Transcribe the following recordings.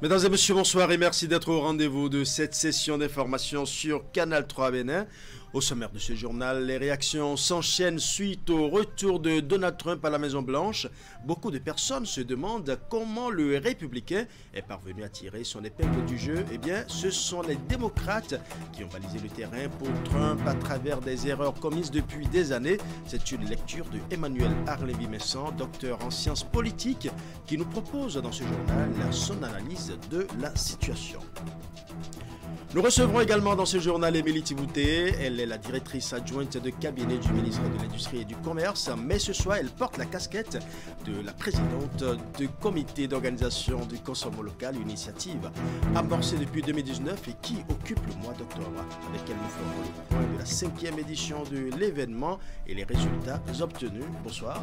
Mesdames et messieurs, bonsoir et merci d'être au rendez-vous de cette session d'information sur Canal 3 Bénin. Au sommaire de ce journal, les réactions s'enchaînent suite au retour de Donald Trump à la Maison-Blanche. Beaucoup de personnes se demandent comment le républicain est parvenu à tirer son épingle du jeu. Eh bien, ce sont les démocrates qui ont balisé le terrain pour Trump à travers des erreurs commises depuis des années. C'est une lecture de Emmanuel Arlévy-Messan, docteur en sciences politiques, qui nous propose dans ce journal son analyse de la situation. Nous recevrons également dans ce journal Émilie Thibouté. Elle est la directrice adjointe de cabinet du ministre de l'Industrie et du Commerce. Mais ce soir, elle porte la casquette de la présidente du comité d'organisation du consommation local, une initiative amorcée depuis 2019 et qui occupe le mois d'octobre, avec elle nous ferons le point de la 5e édition de l'événement et les résultats obtenus. Bonsoir.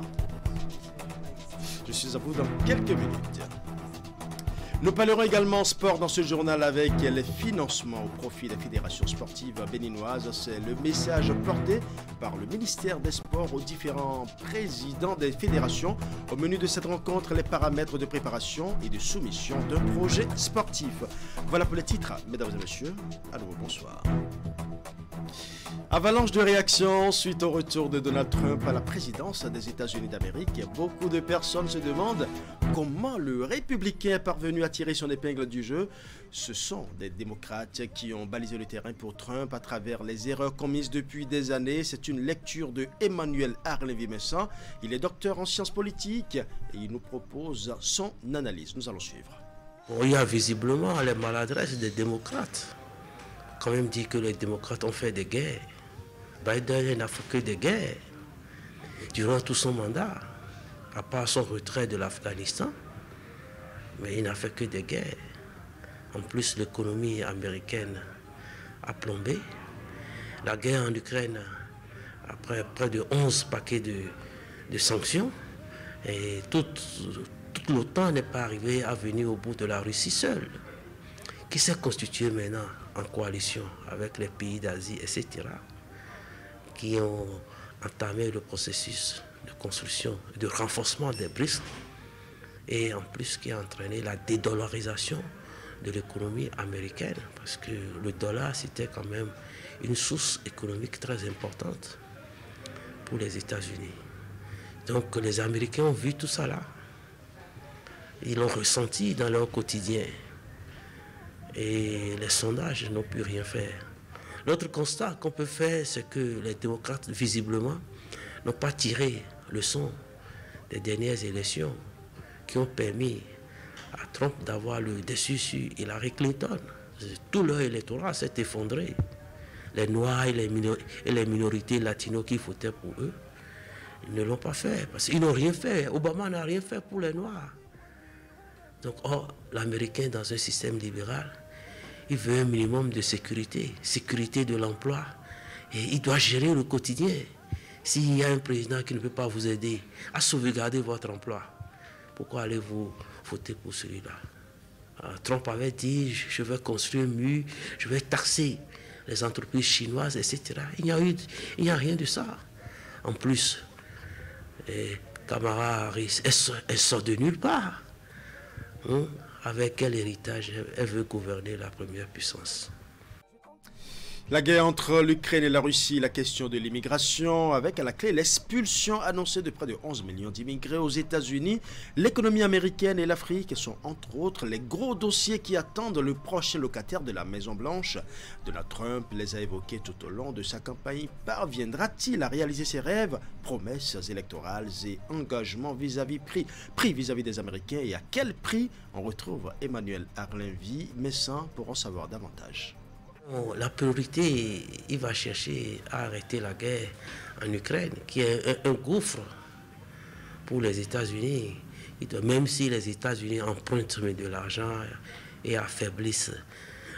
Je suis à vous dans quelques minutes. Nous parlerons également sport dans ce journal avec les financements au profit des fédérations sportives béninoises. C'est le message porté par le ministère des Sports aux différents présidents des fédérations. Au menu de cette rencontre, les paramètres de préparation et de soumission d'un projet sportif. Voilà pour les titres, mesdames et messieurs. À nouveau, bonsoir. Avalanche de réactions suite au retour de Donald Trump à la présidence des États-Unis d'Amérique. Beaucoup de personnes se demandent comment le républicain est parvenu à tirer son épingle du jeu. Ce sont des démocrates qui ont balisé le terrain pour Trump à travers les erreurs commises depuis des années. C'est une lecture de Emmanuel Arlévy-Messan. Il est docteur en sciences politiques et il nous propose son analyse. Nous allons suivre. Il y a visiblement les maladresses des démocrates. Quand même dit que les démocrates ont fait des guerres. Biden n'a fait que des guerres durant tout son mandat, à part son retrait de l'Afghanistan, mais il n'a fait que des guerres. En plus, l'économie américaine a plombé. La guerre en Ukraine, après près de 11 paquets de sanctions, et toute l'OTAN n'est pas arrivée à venir au bout de la Russie seule, qui s'est constituée maintenant en coalition avec les pays d'Asie, etc., qui ont entamé le processus de construction et de renforcement des BRICS, et en plus qui a entraîné la dédollarisation de l'économie américaine, parce que le dollar, c'était quand même une source économique très importante pour les États-Unis. Donc les Américains ont vu tout ça là. Ils l'ont ressenti dans leur quotidien. Et les sondages n'ont pu rien faire. L'autre constat qu'on peut faire, c'est que les démocrates, visiblement, n'ont pas tiré leçon des dernières élections qui ont permis à Trump d'avoir le dessus sur Hillary Clinton. Tout leur électorat s'est effondré. Les Noirs et les minorités latino qui votaient pour eux, ils ne l'ont pas fait parce qu'ils n'ont rien fait. Obama n'a rien fait pour les Noirs. Donc, l'Américain, dans un système libéral, il veut un minimum de sécurité, sécurité de l'emploi. Et il doit gérer le quotidien. S'il y a un président qui ne peut pas vous aider à sauvegarder votre emploi, pourquoi allez-vous voter pour celui-là? Trump avait dit, je vais construire un mur, je vais taxer les entreprises chinoises, etc. Il n'y a rien de ça. En plus, Kamala Harris, elle sort de nulle part. Avec quel héritage elle veut gouverner la première puissance? La guerre entre l'Ukraine et la Russie, la question de l'immigration, avec à la clé l'expulsion annoncée de près de 11 millions d'immigrés aux États-Unis. L'économie américaine et l'Afrique sont entre autres les gros dossiers qui attendent le prochain locataire de la Maison-Blanche. Donald Trump les a évoqués tout au long de sa campagne. Parviendra-t-il à réaliser ses rêves, promesses électorales et engagements pris vis-à-vis des Américains, et à quel prix? On retrouve Emmanuel Arlévy-Messan pour en savoir davantage. La priorité, il va chercher à arrêter la guerre en Ukraine, qui est un gouffre pour les États-Unis. Même si les États-Unis empruntent de l'argent et affaiblissent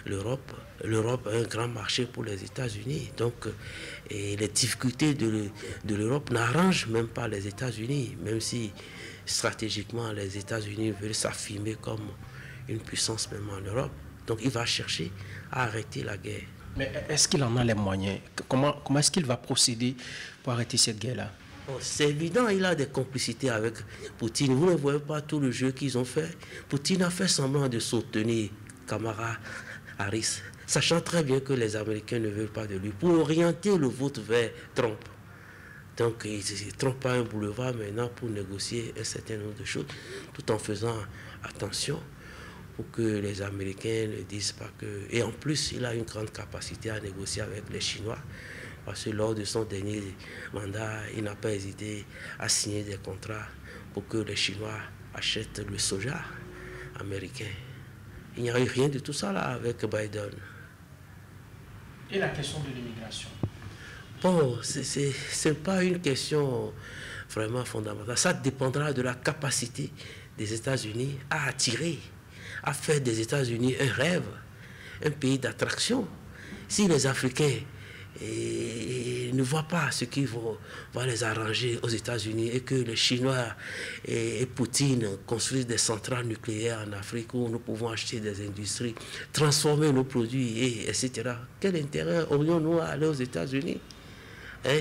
l'Europe, l'Europe est un grand marché pour les États-Unis. Donc, les difficultés de l'Europe n'arrangent même pas les États-Unis, même si stratégiquement les États-Unis veulent s'affirmer comme une puissance même en Europe. Donc il va chercher à arrêter la guerre. Mais est-ce qu'il en a les moyens? Comment est-ce qu'il va procéder pour arrêter cette guerre-là? Bon, c'est évident, il a des complicités avec Poutine. Vous ne voyez pas tout le jeu qu'ils ont fait. Poutine a fait semblant de soutenir Kamala Harris, sachant très bien que les Américains ne veulent pas de lui, pour orienter le vote vers Trump. Donc, Trump a un boulevard maintenant pour négocier un certain nombre de choses, tout en faisant attention pour que les Américains ne disent pas que... Et en plus, il a une grande capacité à négocier avec les Chinois, parce que lors de son dernier mandat, il n'a pas hésité à signer des contrats pour que les Chinois achètent le soja américain. Il n'y a eu rien de tout ça là avec Biden. Et la question de l'immigration? Bon, ce n'est pas une question vraiment fondamentale. Ça dépendra de la capacité des États-Unis à attirer, à faire des États-Unis un rêve, un pays d'attraction. Si les Africains ne voient pas ce qui va les arranger aux États-Unis et que les Chinois et Poutine construisent des centrales nucléaires en Afrique où nous pouvons acheter des industries, transformer nos produits, etc. Quel intérêt aurions-nous à aller aux États-Unis?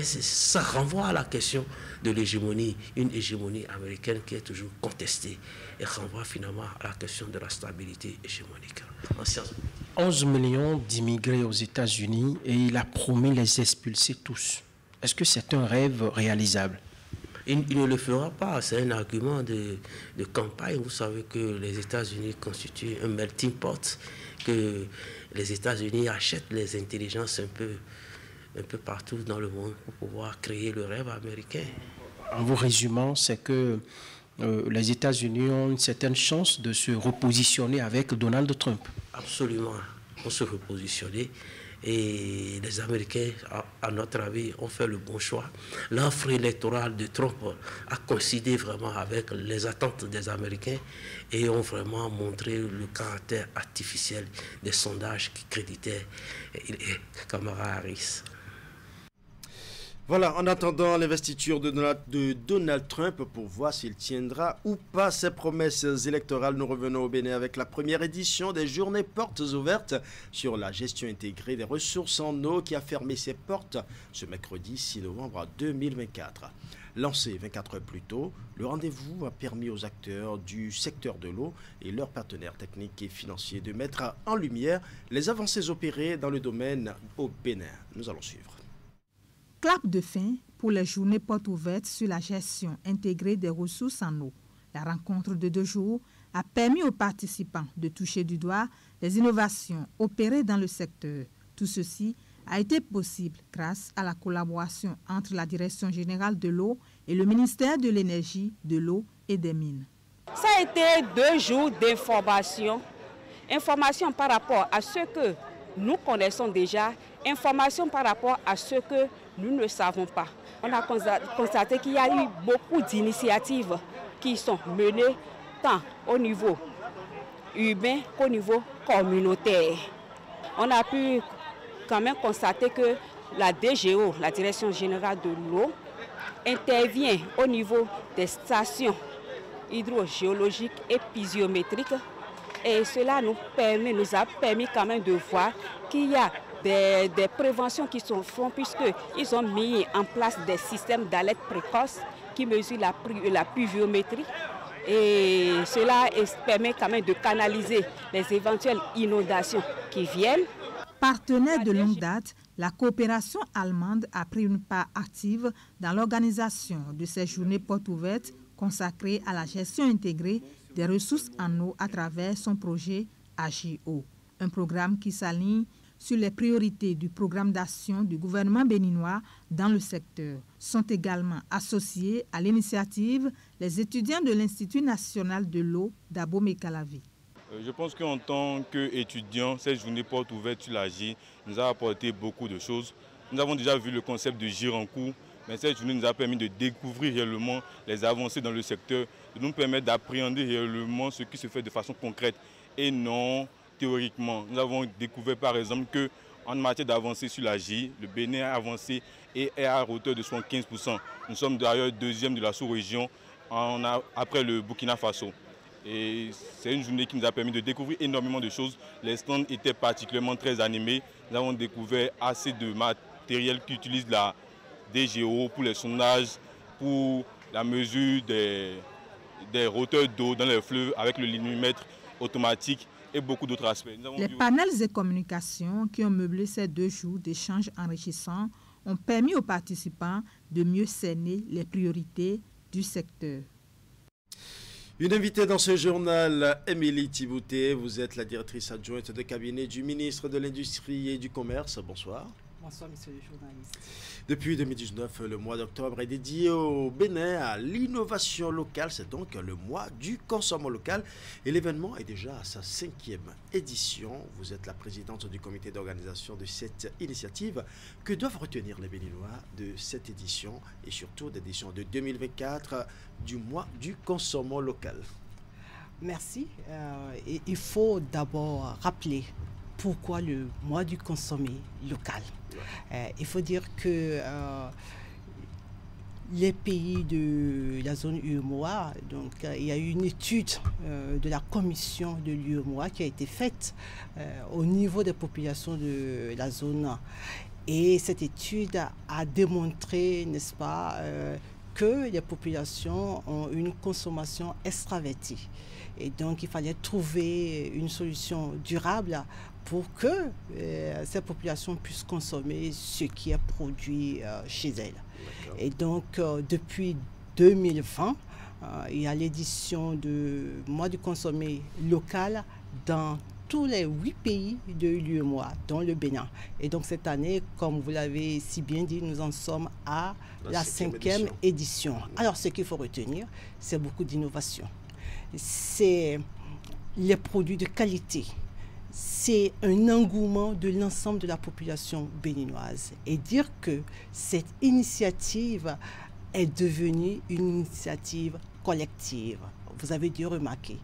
Ça renvoie à la question de l'hégémonie, une hégémonie américaine qui est toujours contestée, et renvoie finalement à la question de la stabilité hégémonique en sciences. 11 millions d'immigrés aux États-Unis et il a promis les expulser tous. Est-ce que c'est un rêve réalisable? Il ne le fera pas, c'est un argument de campagne. Vous savez que les États-Unis constituent un melting pot, que les États-Unis achètent les intelligences un peu partout dans le monde pour pouvoir créer le rêve américain. En vous résumant, c'est que les États-Unis ont une certaine chance de se repositionner avec Donald Trump. Absolument, on se repositionner. Et les Américains, à notre avis, ont fait le bon choix. L'offre électorale de Trump a coïncidé vraiment avec les attentes des Américains et ont vraiment montré le caractère artificiel des sondages qui créditaient Kamala Harris. Voilà, en attendant l'investiture de Donald Trump pour voir s'il tiendra ou pas ses promesses électorales, nous revenons au Bénin avec la première édition des journées portes ouvertes sur la gestion intégrée des ressources en eau qui a fermé ses portes ce mercredi 6 novembre 2024. Lancé 24 heures plus tôt, le rendez-vous a permis aux acteurs du secteur de l'eau et leurs partenaires techniques et financiers de mettre en lumière les avancées opérées dans le domaine au Bénin. Nous allons suivre. Clap de fin pour les journées portes ouvertes sur la gestion intégrée des ressources en eau. La rencontre de 2 jours a permis aux participants de toucher du doigt les innovations opérées dans le secteur. Tout ceci a été possible grâce à la collaboration entre la Direction générale de l'eau et le ministère de l'Énergie, de l'eau et des Mines. Ça a été 2 jours d'information. Information par rapport à ce que nous connaissons déjà, information par rapport à ce que nous ne savons pas. On a constaté qu'il y a eu beaucoup d'initiatives qui sont menées tant au niveau urbain qu'au niveau communautaire. On a pu quand même constater que la DGO, la Direction générale de l'eau, intervient au niveau des stations hydrogéologiques et physiométriques. Et cela nous a permis quand même de voir qu'il y a des préventions qui sont faites puisqu'ils ont mis en place des systèmes d'alerte précoce qui mesurent la pluviométrie. Et cela permet quand même de canaliser les éventuelles inondations qui viennent. Partenaire de longue date, la coopération allemande a pris une part active dans l'organisation de ces journées portes ouvertes consacrées à la gestion intégrée des ressources en eau à travers son projet AGO, un programme qui s'aligne sur les priorités du programme d'action du gouvernement béninois dans le secteur. Sont également associés à l'initiative les étudiants de l'Institut national de l'eau d'Abomey-Calavi. Je pense qu'en tant qu'étudiants, cette journée porte ouverte sur l'AGI nous a apporté beaucoup de choses. Nous avons déjà vu le concept de Gironcourt, mais cette journée nous a permis de découvrir réellement les avancées dans le secteur, de nous permettre d'appréhender réellement ce qui se fait de façon concrète et non théoriquement. Nous avons découvert par exemple qu'en matière d'avancée sur l'AGI, le Bénin a avancé et est à hauteur de 75%. Nous sommes d'ailleurs 2e de la sous-région après le Burkina Faso. Et c'est une journée qui nous a permis de découvrir énormément de choses. Les stands étaient particulièrement très animés. Nous avons découvert assez de matériel qui utilise la DGO pour les sondages pour la mesure des hauteurs d'eau dans les fleuves avec le linéomètre automatique et beaucoup d'autres aspects. Les panels et communications qui ont meublé ces 2 jours d'échanges enrichissants ont permis aux participants de mieux cerner les priorités du secteur. Une invitée dans ce journal, Émilie Thibouté, vous êtes la directrice adjointe de cabinet du ministre de l'Industrie et du Commerce. Bonsoir. Bonsoir, monsieur le journaliste. Depuis 2019, le mois d'octobre est dédié au Bénin à l'innovation locale. C'est donc le mois du consommant local. Et l'événement est déjà à sa 5e édition. Vous êtes la présidente du comité d'organisation de cette initiative. Que doivent retenir les Béninois de cette édition et surtout d'édition de 2024 du mois du consommant local? Merci. Il faut d'abord rappeler pourquoi le mois du consommé local. Il faut dire que les pays de la zone UEMOA, donc il y a eu une étude de la commission de l'UEMOA qui a été faite au niveau des populations de la zone. Et cette étude a démontré, n'est-ce pas, que les populations ont une consommation extravertie. Et donc, il fallait trouver une solution durable pour que ces populations puissent consommer ce qui est produit chez elles. Et donc, depuis 2020, il y a l'édition du mois du consommé local dans tous les 8 pays de l'UEMOA, dont le Bénin. Et donc, cette année, comme vous l'avez si bien dit, nous en sommes à la 5e édition. Alors, ce qu'il faut retenir, c'est beaucoup d'innovation. C'est les produits de qualité. C'est un engouement de l'ensemble de la population béninoise. Et dire que cette initiative est devenue une initiative collective. Vous avez dû remarquer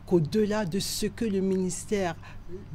qu'au-delà de ce que le ministère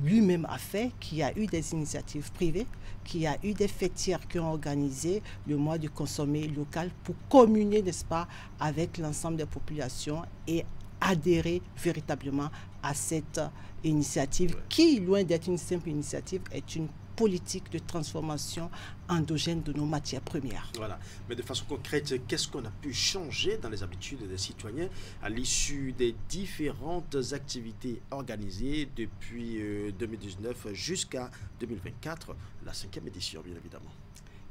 lui-même a fait, qu'il y a eu des initiatives privées, qu'il y a eu des fêtières qui ont organisé le mois du consommé local pour communier, n'est-ce pas, avec l'ensemble des populations et adhérer véritablement à cette initiative qui, loin d'être une simple initiative, est une politique de transformation endogène de nos matières premières. Voilà. Mais de façon concrète, qu'est-ce qu'on a pu changer dans les habitudes des citoyens à l'issue des différentes activités organisées depuis 2019 jusqu'à 2024, la 5e édition, bien évidemment?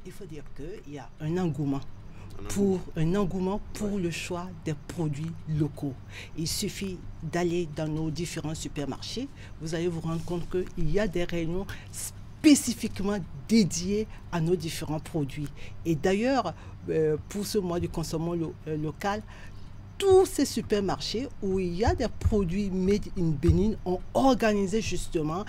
Il faut dire qu'il y a un engouement pour le choix des produits locaux. Il suffit d'aller dans nos différents supermarchés, vous allez vous rendre compte qu'il y a des réunions spécifiquement dédiées à nos différents produits. Et d'ailleurs, pour ce mois du consommant local, tous ces supermarchés où il y a des produits made in Bénin ont organisé justement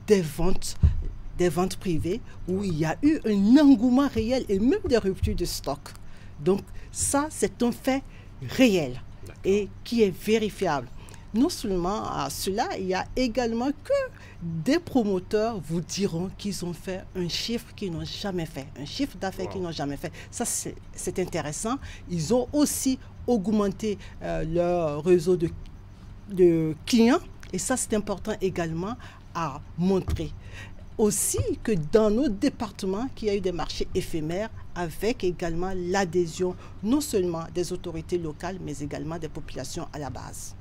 des ventes privées où il y a eu un engouement réel et même des ruptures de stock. Donc ça, c'est un fait réel et qui est vérifiable. Non seulement à cela, il y a également que des promoteurs vous diront qu'ils ont fait un chiffre qu'ils n'ont jamais fait, un chiffre d'affaires qu'ils n'ont jamais fait. Ça, c'est intéressant. Ils ont aussi augmenté leur réseau de clients et ça, c'est important également à montrer. Aussi que dans nos départements, qu'il y a eu des marchés éphémères avec également l'adhésion non seulement des autorités locales, mais également des populations à la base.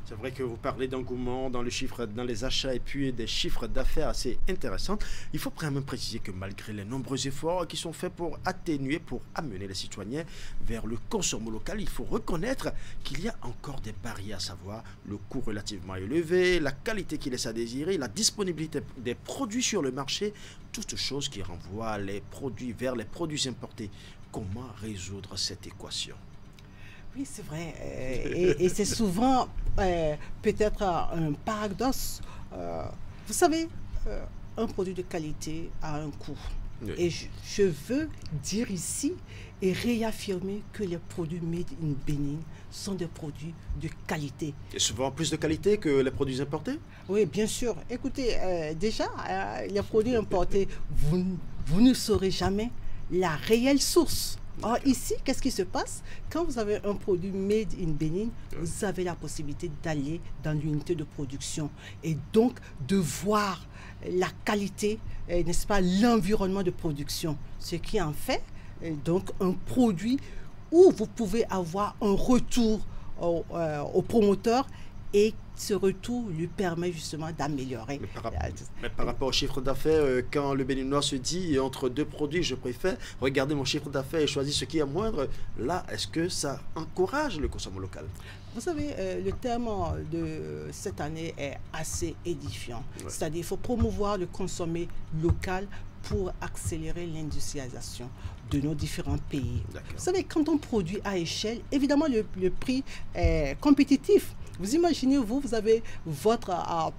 C'est vrai que vous parlez d'engouement dans les achats et puis des chiffres d'affaires assez intéressants. Il faut quand même préciser que malgré les nombreux efforts qui sont faits pour atténuer, pour amener les citoyens vers le consommation local, il faut reconnaître qu'il y a encore des barrières, à savoir le coût relativement élevé, la qualité qui laisse à désirer, la disponibilité des produits sur le marché, toutes choses qui renvoient les produits vers les produits importés. Comment résoudre cette équation? Oui, c'est vrai. Et c'est souvent peut-être un paradoxe. Vous savez, un produit de qualité a un coût. Oui. Et je veux dire ici et réaffirmer que les produits made in Bénin sont des produits de qualité. Et souvent plus de qualité que les produits importés? Oui, bien sûr. Écoutez, déjà, les produits importés, vous ne saurez jamais la réelle source. Or, ici, qu'est-ce qui se passe? Quand vous avez un produit made in Bénin, vous avez la possibilité d'aller dans l'unité de production et donc de voir la qualité, n'est-ce pas, l'environnement de production. Ce qui en fait donc un produit où vous pouvez avoir un retour au promoteur et ce retour lui permet justement d'améliorer. Mais par rapport au chiffre d'affaires, quand le Béninois se dit entre deux produits, je préfère regarder mon chiffre d'affaires et choisir ce qui est moindre, là, est-ce que ça encourage le consommation local? Vous savez, le thème de cette année est assez édifiant. Ouais. C'est-à-dire qu'il faut promouvoir le consommer local pour accélérer l'industrialisation de nos différents pays. Vous savez, quand on produit à échelle, évidemment, le prix est compétitif. Vous imaginez, vous avez votre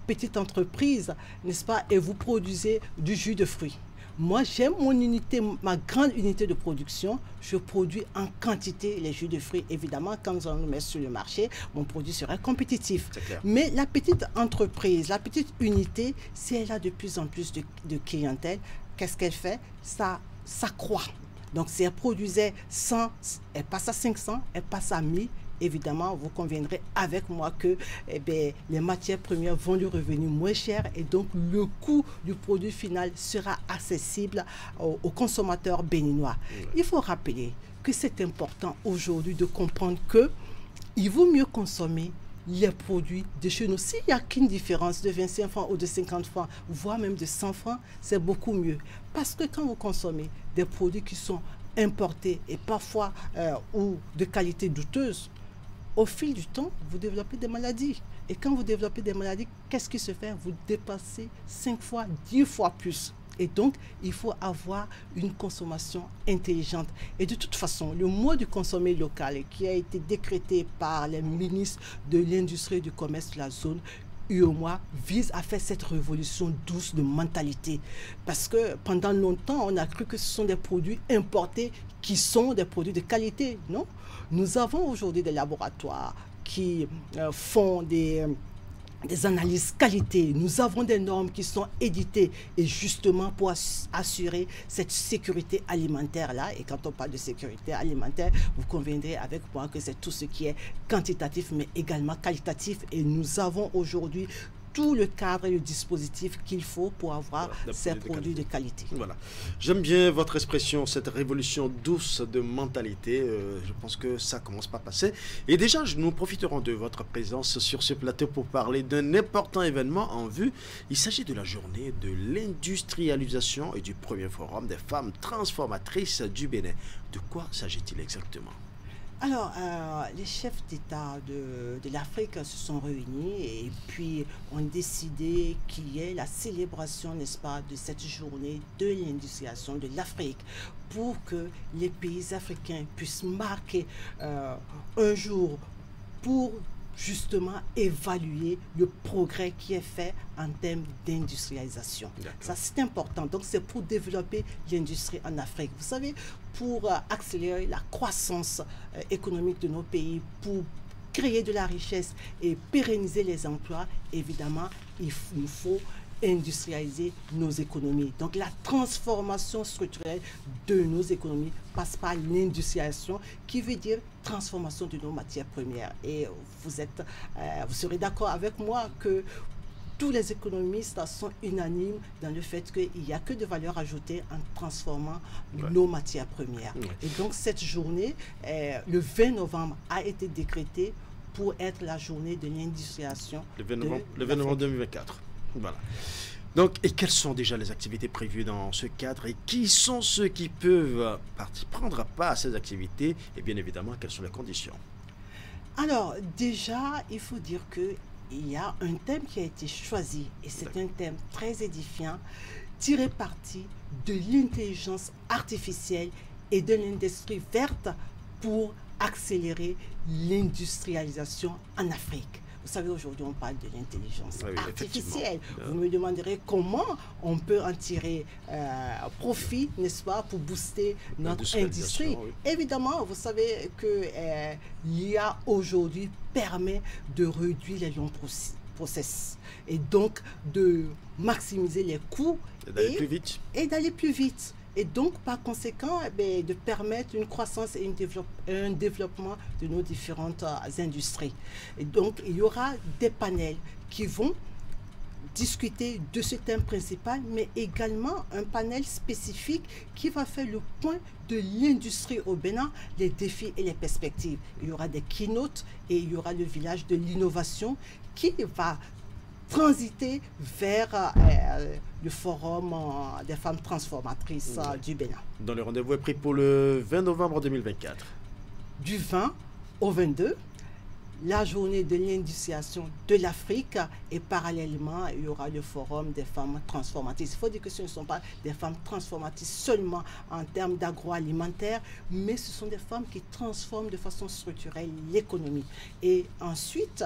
petite entreprise, n'est-ce pas, et vous produisez du jus de fruits. Moi, j'aime mon unité, ma grande unité de production. Je produis en quantité les jus de fruits. Évidemment, quand on le met sur le marché, mon produit sera compétitif. Mais la petite entreprise, la petite unité, si elle a de plus en plus de clientèle, qu'est-ce qu'elle fait? Ça croît. Donc, si elle produisait 100, elle passe à 500, elle passe à 1000. Évidemment, vous conviendrez avec moi que les matières premières vont lui revenir moins cher et donc le coût du produit final sera accessible aux consommateurs béninois. Il faut rappeler que c'est important aujourd'hui de comprendre qu'il vaut mieux consommer les produits de chez nous. S'il n'y a qu'une différence de 25 francs ou de 50 francs, voire même de 100 francs, c'est beaucoup mieux. Parce que quand vous consommez des produits qui sont importés et parfois ou de qualité douteuse, au fil du temps, vous développez des maladies. Et quand vous développez des maladies, qu'est-ce qui se fait? Vous dépassez 5 fois, 10 fois plus. Et donc, il faut avoir une consommation intelligente. Et de toute façon, le mois du consommer local qui a été décrété par les ministres de l'Industrie et du Commerce de la zone UEMOA vise à faire cette révolution douce de mentalité. Parce que pendant longtemps, on a cru que ce sont des produits importés qui sont des produits de qualité. Non, nous avons aujourd'hui des laboratoires qui font des analyses qualité. Nous avons des normes qui sont éditées et justement pour assurer cette sécurité alimentaire-là. Et quand on parle de sécurité alimentaire, vous conviendrez avec moi que c'est tout ce qui est quantitatif mais également qualitatif. Et nous avons aujourd'hui tout le cadre et le dispositif qu'il faut pour avoir ces produits de qualité. Voilà. J'aime bien votre expression, cette révolution douce de mentalité. Je pense que ça commence par passer. Et déjà, nous profiterons de votre présence sur ce plateau pour parler d'un important événement en vue. Il s'agit de la journée de l'industrialisation et du premier forum des femmes transformatrices du Bénin. De quoi s'agit-il exactement ? Alors, les chefs d'État de l'Afrique se sont réunis et puis ont décidé qu'il y ait la célébration, n'est-ce pas, de cette journée de l'industrialisation de l'Afrique pour que les pays africains puissent marquer un jour pour justement évaluer le progrès qui est fait en termes d'industrialisation. Ça, c'est important. Donc, c'est pour développer l'industrie en Afrique. Vous savez, pour accélérer la croissance économique de nos pays, pour créer de la richesse et pérenniser les emplois, évidemment, il nous faut industrialiser nos économies. Donc la transformation structurelle de nos économies passe par l'industrialisation qui veut dire transformation de nos matières premières. Et vous serez d'accord avec moi que tous les économistes sont unanimes dans le fait qu'il n'y a que de valeur ajoutée en transformant nos matières premières. Et donc cette journée, le 20 novembre, a été décrétée pour être la journée de l'industrialisation. Le 20 novembre 2024. Voilà. Donc, et quelles sont déjà les activités prévues dans ce cadre et qui sont ceux qui peuvent prendre part à ces activités et bien évidemment, quelles sont les conditions? Alors, déjà, il faut dire qu'il y a un thème qui a été choisi et c'est un thème très édifiant, tiré parti de l'intelligence artificielle et de l'industrie verte pour accélérer l'industrialisation en Afrique. Vous savez, aujourd'hui, on parle de l'intelligence artificielle. Vous me demanderez comment on peut en tirer profit, n'est-ce pas, pour booster notre industrie. Évidemment, vous savez que l'IA aujourd'hui permet de réduire les longs process et donc de maximiser les coûts et d'aller plus vite. Et donc, par conséquent, de permettre une croissance et un développement de nos différentes industries. Et donc, il y aura des panels qui vont discuter de ce thème principal, mais également un panel spécifique qui va faire le point de l'industrie au Bénin, les défis et les perspectives. Il y aura des keynotes et il y aura le village de l'innovation qui va transiter vers le forum des femmes transformatrices du Bénin. Dont le rendez-vous est pris pour le 20 novembre 2024. Du 20 au 22, la journée de l'industrialisation de l'Afrique, et parallèlement, il y aura le forum des femmes transformatrices. Il faut dire que ce ne sont pas des femmes transformatrices seulement en termes d'agroalimentaire, mais ce sont des femmes qui transforment de façon structurelle l'économie. Et ensuite,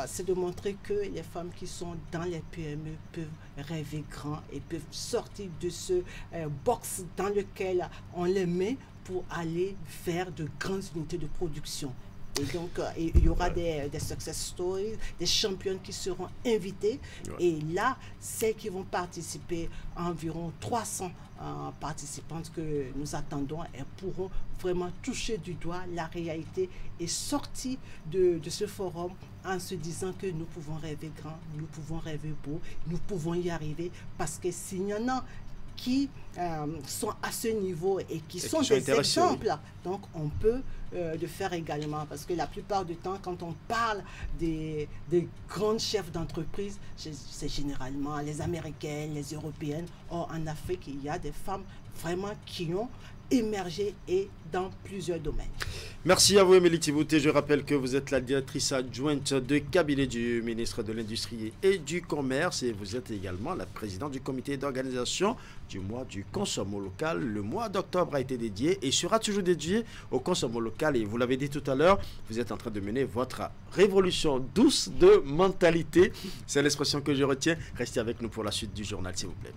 c'est de montrer que les femmes qui sont dans les PME peuvent rêver grand et peuvent sortir de ce box dans lequel on les met pour aller vers de grandes unités de production. Et donc, il y aura des success stories, des championnes qui seront invitées. Et là, celles qui vont participer, environ 300 participantes que nous attendons, elles pourront vraiment toucher du doigt la réalité et sortir de ce forum en se disant que nous pouvons rêver grand, nous pouvons rêver beau, nous pouvons y arriver. Parce que s'il y en a qui sont à ce niveau et qui sont des exemples, donc on peut le faire également, parce que la plupart du temps, quand on parle des grands chefs d'entreprise, c'est généralement les Américaines, les Européennes. Or, en Afrique, il y a des femmes vraiment qui ont émergé et dans plusieurs domaines. Merci à vous, Émilie Thibouté. Je rappelle que vous êtes la directrice adjointe de cabinet du ministre de l'Industrie et du Commerce et vous êtes également la présidente du comité d'organisation du mois du consommation local. Le mois d'octobre a été dédié et sera toujours dédié au consommation local. Et vous l'avez dit tout à l'heure, vous êtes en train de mener votre révolution douce de mentalité. C'est l'expression que je retiens. Restez avec nous pour la suite du journal, s'il vous plaît.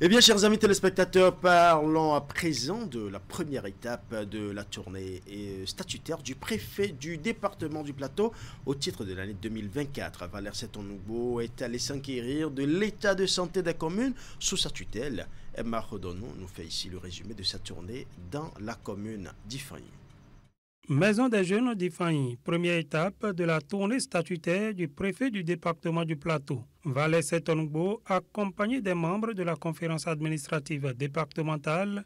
Eh bien, chers amis téléspectateurs, parlons à présent de la première étape de la tournée statutaire du préfet du département du Plateau au titre de l'année 2024. Valère Setonoubo est allé s'enquérir de l'état de santé des communes sous sa tutelle. Emma Rodono nous fait ici le résumé de sa tournée dans la commune d'Ifaï. Maison des jeunes d'Ifaï, première étape de la tournée statutaire du préfet du département du Plateau. Valère Setonoubo, accompagné des membres de la conférence administrative départementale,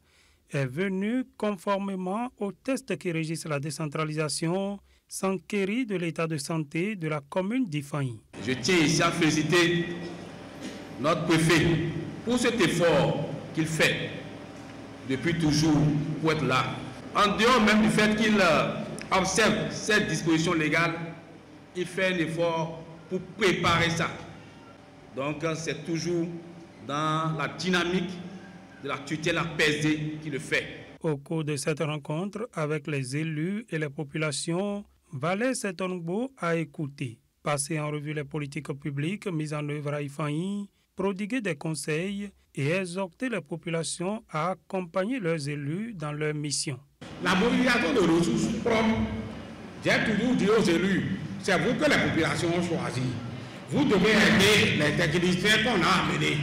est venu, conformément aux tests qui régissent la décentralisation, s'enquérir de l'état de santé de la commune d'Ifaï. Je tiens ici à féliciter notre préfet pour cet effort qu'il fait depuis toujours pour être là. En dehors même du fait qu'il observe cette disposition légale, il fait un effort pour préparer ça. Donc c'est toujours dans la dynamique de la tutelle apaisée qu'il le fait. Au cours de cette rencontre avec les élus et les populations, Valère Setonoubo a écouté, passé en revue les politiques publiques mises en œuvre à Ifaï, prodiguer des conseils et exhorter les populations à accompagner leurs élus dans leur mission. La mobilisation de ressources propres, j'ai toujours dit aux élus, c'est vous que les populations ont choisi. Vous devez aider les techniciens qu'on a amenés,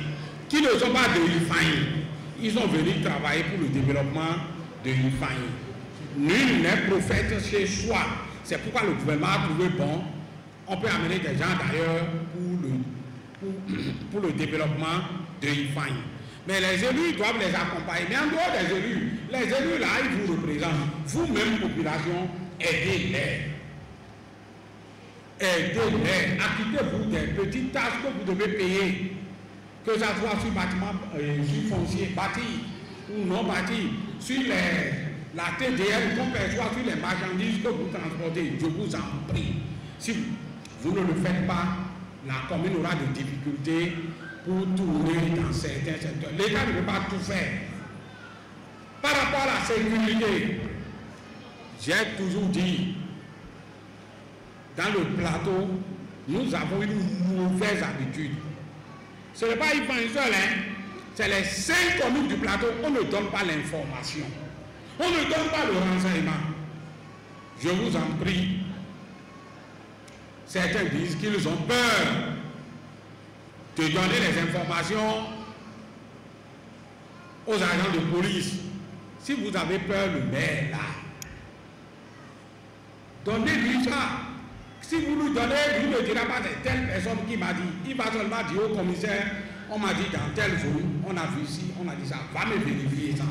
qui ne sont pas de l'Ifaï. Ils sont venus travailler pour le développement de l'Ifaï. Nul n'est prophète chez soi. C'est pourquoi le gouvernement a trouvé bon. On peut amener des gens d'ailleurs pour le développement de l'Ifaï. Mais les élus doivent les accompagner. Mais en dehors des élus, les élus là, ils vous représentent. Vous-même, population, aidez-les. Aidez-les. Acquittez-vous des petites tâches que vous devez payer. Que ça soit sur bâtiment, sur foncier, bâti ou non bâti, sur la TDL qu'on perçoit sur les marchandises que vous transportez. Je vous en prie. Si vous ne le faites pas, la commune aura des difficultés pour tourner dans certains secteurs. L'État ne peut pas tout faire. Par rapport à la sécurité, j'ai toujours dit, dans le plateau, nous avons une mauvaise habitude. Ce n'est pas Ifaï seul, c'est les 5 communes du plateau, on ne donne pas l'information. On ne donne pas le renseignement. Je vous en prie. Certains disent qu'ils ont peur de donner les informations aux agents de police. Si vous avez peur, le maire là, donnez-lui ça. Si vous lui donnez, lui ne dira pas c'est telle personne qui m'a dit. Il va seulement dire au commissaire, on m'a dit dans telle zone, on a vu ici, on a dit ça, va me vérifier ça.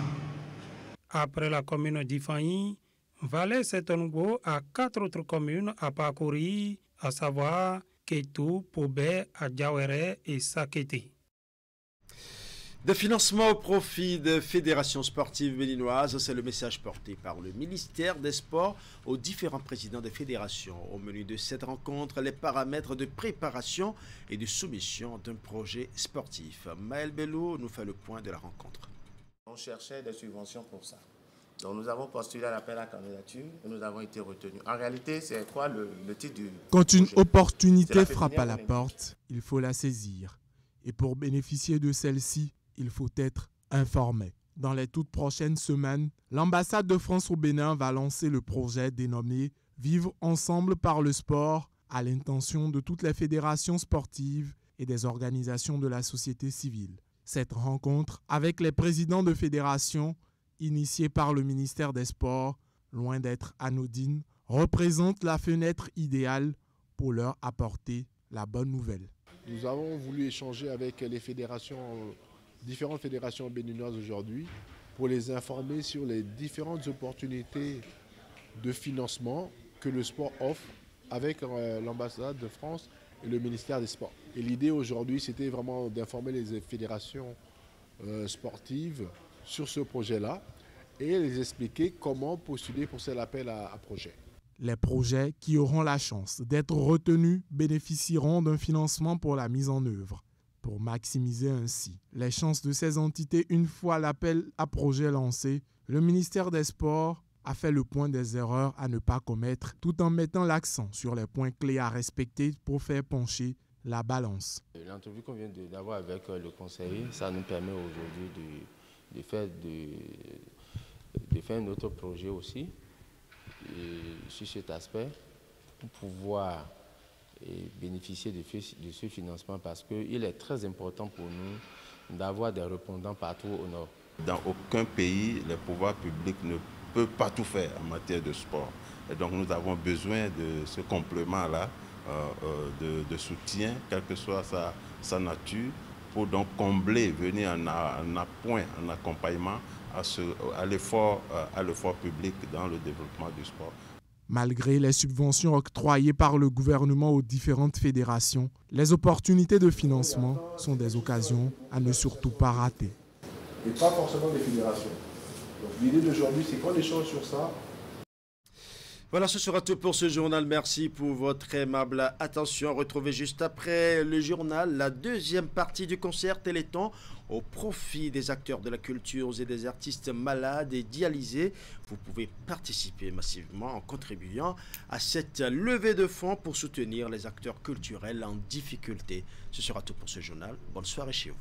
Après la commune d'Ifanyi, Valais Setongo a 4 autres communes à parcourir, à savoir Ketou, Pobé, Adjawere et Sakete. De financement au profit de fédérations sportives béninoises, c'est le message porté par le ministère des Sports aux différents présidents des fédérations. Au menu de cette rencontre, les paramètres de préparation et de soumission d'un projet sportif. Maël Bello nous fait le point de la rencontre. On cherchait des subventions pour ça. Donc nous avons postulé à l'appel à candidature et nous avons été retenus. En réalité, c'est quoi le titre du Quand une opportunité frappe à la porte, il faut la saisir. Et pour bénéficier de celle-ci, il faut être informé. Dans les toutes prochaines semaines, l'ambassade de France au Bénin va lancer le projet dénommé « Vivre ensemble par le sport » à l'intention de toutes les fédérations sportives et des organisations de la société civile. Cette rencontre avec les présidents de fédérations, initiée par le ministère des Sports, loin d'être anodine, représente la fenêtre idéale pour leur apporter la bonne nouvelle. Nous avons voulu échanger avec les fédérations, différentes fédérations béninoises aujourd'hui pour les informer sur les différentes opportunités de financement que le sport offre avec l'ambassade de France et le ministère des Sports. Et l'idée aujourd'hui, c'était vraiment d'informer les fédérations sportives sur ce projet-là et les expliquer comment postuler pour cet appel à projet. Les projets qui auront la chance d'être retenus bénéficieront d'un financement pour la mise en œuvre, pour maximiser ainsi les chances de ces entités. Une fois l'appel à projet lancé, le ministère des Sports a fait le point des erreurs à ne pas commettre tout en mettant l'accent sur les points clés à respecter pour faire pencher la balance. L'entrevue qu'on vient d'avoir avec le conseiller, ça nous permet aujourd'hui de faire un autre projet aussi sur cet aspect pour pouvoir bénéficier de ce financement parce qu'il est très important pour nous d'avoir des répondants partout au nord. Dans aucun pays, les pouvoirs publics ne peuvent pas tout faire en matière de sport. Et donc nous avons besoin de ce complément-là de soutien, quelle que soit sa nature, pour donc combler, venir en appoint, en accompagnement à l'effort public dans le développement du sport. Malgré les subventions octroyées par le gouvernement aux différentes fédérations, les opportunités de financement sont des occasions à ne surtout pas rater. Et pas forcément des fédérations. Donc l'idée d'aujourd'hui, c'est qu'on échange sur ça. Voilà, ce sera tout pour ce journal. Merci pour votre aimable attention. Retrouvez juste après le journal la deuxième partie du concert Téléthon au profit des acteurs de la culture et des artistes malades et dialysés. Vous pouvez participer massivement en contribuant à cette levée de fonds pour soutenir les acteurs culturels en difficulté. Ce sera tout pour ce journal. Bonne soirée chez vous.